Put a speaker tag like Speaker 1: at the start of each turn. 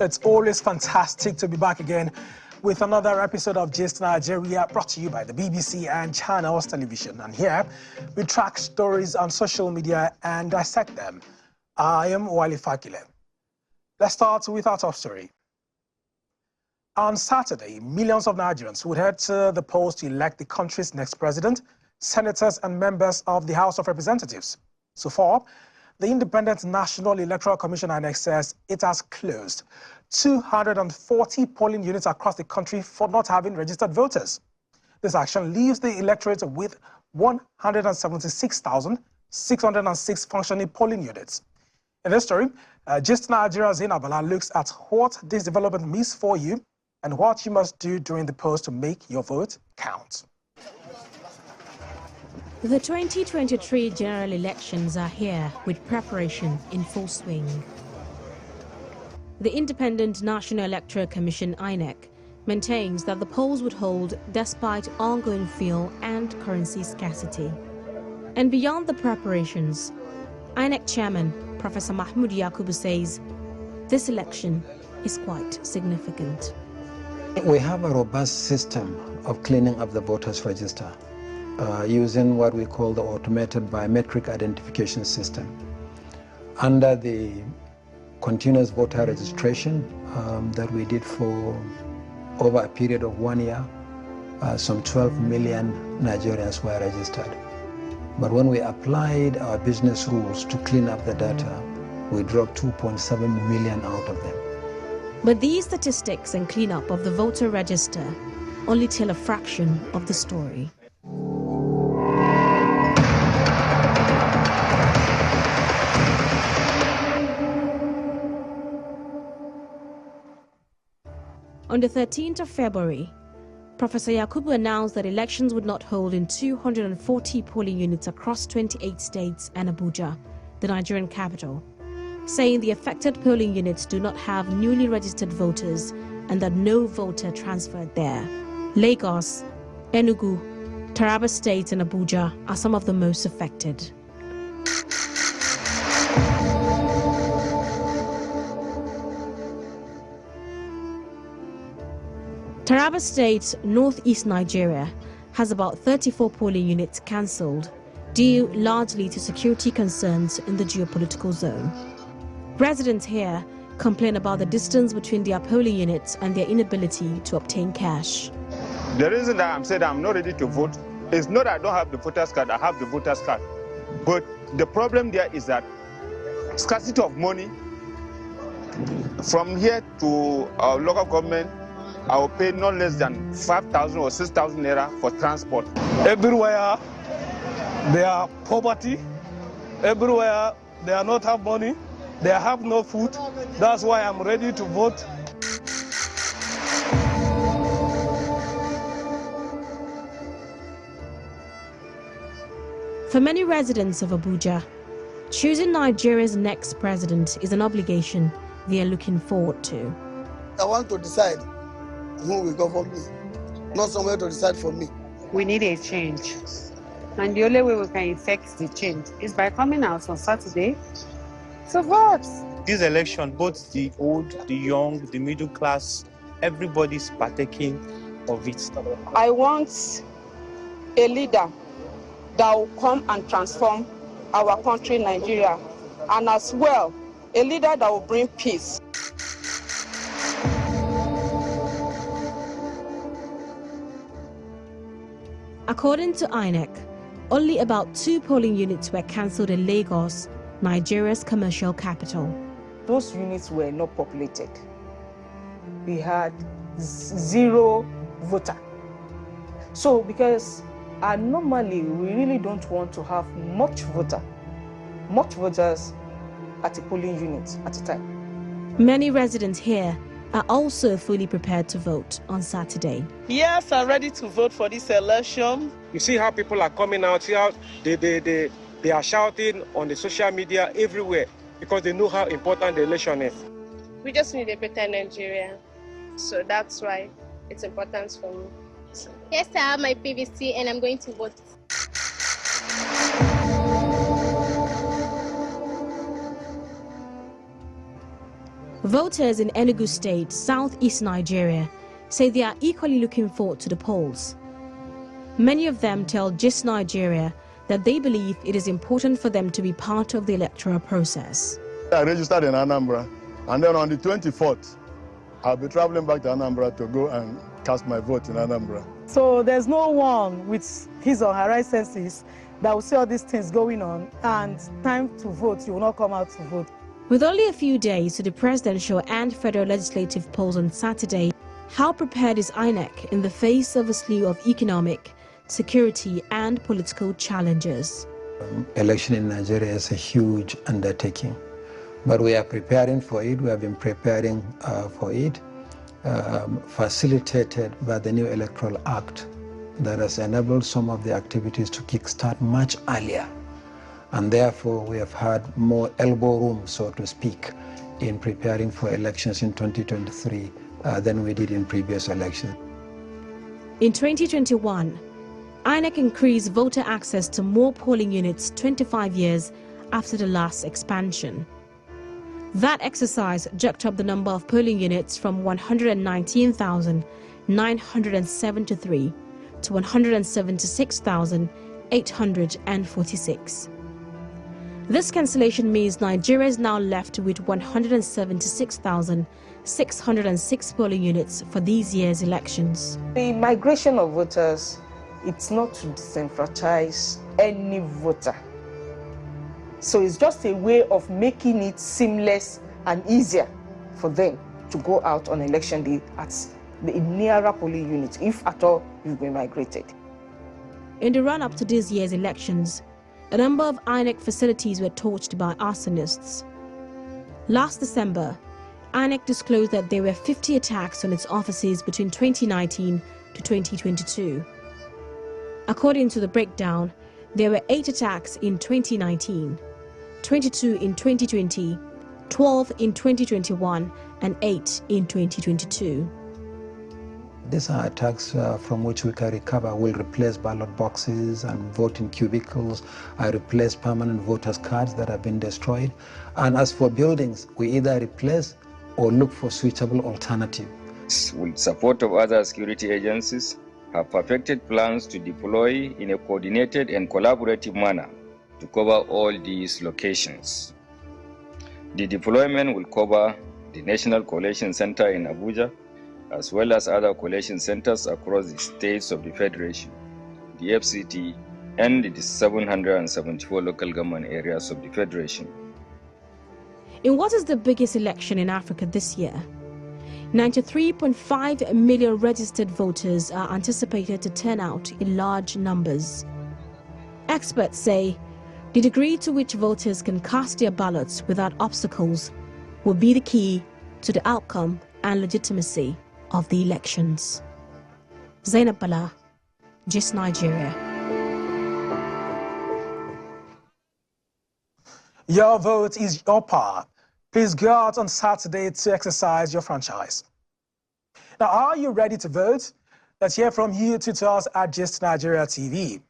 Speaker 1: It's always fantastic to be back again with another episode of Gist Nigeria, brought to you by the BBC and Channels Television. And here, we track stories on social media and dissect them. I am Wale Fakile. Let's start with our top story. On Saturday, millions of Nigerians would head to the polls to elect the country's next president, senators and members of the House of Representatives. So far, the Independent National Electoral Commission INEC says it has closed 240 polling units across the country for not having registered voters. This action leaves the electorate with 176,606 functioning polling units. In this story, Gist Nigeria's Inabala looks at what this development means for you and what you must do during the polls to make your vote count.
Speaker 2: The 2023 general elections are here with preparation in full swing. The Independent National Electoral Commission INEC maintains that the polls would hold despite ongoing fuel and currency scarcity. And beyond the preparations, INEC Chairman Professor Mahmood Yakubu says this election is quite significant.
Speaker 3: We have a robust system of cleaning up the voters' register using what we call the automated biometric identification system. Under the continuous voter registration that we did for over a period of 1 year, some 12 million Nigerians were registered. But when we applied our business rules to clean up the data, we dropped 2.7 million out of them.
Speaker 2: But these statistics and cleanup of the voter register only tell a fraction of the story. On the 13th of February, Professor Yakubu announced that elections would not hold in 240 polling units across 28 states and Abuja, the Nigerian capital, saying the affected polling units do not have newly registered voters and that no voter transferred there. Lagos, Enugu, Taraba State and Abuja are some of the most affected. Taraba State, northeast Nigeria, has about 34 polling units cancelled, due largely to security concerns in the geopolitical zone. Residents here complain about the distance between their polling units and their inability to obtain cash.
Speaker 4: The reason that I'm saying I'm not ready to vote is not that I don't have the voter's card, I have the voter's card. But the problem there is that scarcity of money. From here to our local government, I will pay not less than 5,000 or 6,000 naira for transport.
Speaker 5: Everywhere they are poverty, everywhere they are not have money, they have no food. That's why I'm ready to vote.
Speaker 2: For many residents of Abuja, choosing Nigeria's next president is an obligation they are looking forward to.
Speaker 6: I want to decide who will go for me, not somewhere to decide for me.
Speaker 7: We need a change. And the only way we can effect the change is by coming out on Saturday to vote.
Speaker 8: This election, both the old, the young, the middle class, everybody's partaking of it.
Speaker 9: I want a leader that will come and transform our country, Nigeria, and as well, a leader that will bring peace.
Speaker 2: According to INEC, only about 2 polling units were cancelled in Lagos, Nigeria's commercial capital.
Speaker 10: Those units were not populated. We had 0 voter. So because normally we really don't want to have much voters at a polling unit at a time.
Speaker 2: Many residents here are also fully prepared to vote on Saturday.
Speaker 11: Yes, I'm ready to vote for this election.
Speaker 5: You see how people are coming out here, they are shouting on the social media everywhere because they know how important the election is.
Speaker 12: We just need a better Nigeria, so that's why it's important for me. Yes, I have my PVC and I'm going to vote.
Speaker 2: Voters in Enugu State, southeast Nigeria, say they are equally looking forward to the polls. Many of them tell Gist Nigeria that they believe it is important for them to be part of the electoral process.
Speaker 13: I registered in Anambra, and then on the 24th, I'll be traveling back to Anambra to go and cast my vote in Anambra.
Speaker 10: So there's no one with his or her right senses that will see all these things going on, and time to vote, you will not come out to vote.
Speaker 2: With only a few days to the presidential and federal legislative polls on Saturday, how prepared is INEC in the face of a slew of economic, security and political challenges?
Speaker 3: Election in Nigeria is a huge undertaking, but we are preparing for it. We have been preparing for it, facilitated by the new Electoral Act that has enabled some of the activities to kickstart much earlier. And therefore, we have had more elbow room, so to speak, in preparing for elections in 2023 than we did in previous elections.
Speaker 2: In 2021, INEC increased voter access to more polling units 25 years after the last expansion. That exercise jacked up the number of polling units from 119,973 to 176,846. This cancellation means Nigeria is now left with 176,606 polling units for this year's elections.
Speaker 10: The migration of voters, it's not to disenfranchise any voter. So it's just a way of making it seamless and easier for them to go out on election day at the nearer polling unit, if at all you've been migrated.
Speaker 2: In the run-up to this year's elections, a number of INEC facilities were torched by arsonists. Last December, INEC disclosed that there were 50 attacks on its offices between 2019 to 2022. According to the breakdown, there were 8 attacks in 2019, 22 in 2020, 12 in 2021, and 8 in 2022.
Speaker 3: These are attacks from which we can recover. We'll replace ballot boxes and voting cubicles. I replace permanent voters' cards that have been destroyed. And as for buildings, we either replace or look for suitable alternatives.
Speaker 14: With support of other security agencies, have perfected plans to deploy in a coordinated and collaborative manner to cover all these locations. The deployment will cover the National Collation Center in Abuja, as well as other collation centers across the states of the Federation, the FCT, and the 774 local government areas of the Federation.
Speaker 2: In what is the biggest election in Africa this year, 93.5 million registered voters are anticipated to turn out in large numbers. Experts say the degree to which voters can cast their ballots without obstacles will be the key to the outcome and legitimacy of the elections. Zainab Bala, Gist Nigeria.
Speaker 1: Your vote is your power. Please go out on Saturday to exercise your franchise. Now, are you ready to vote? Let's hear from you to us at Gist Nigeria TV.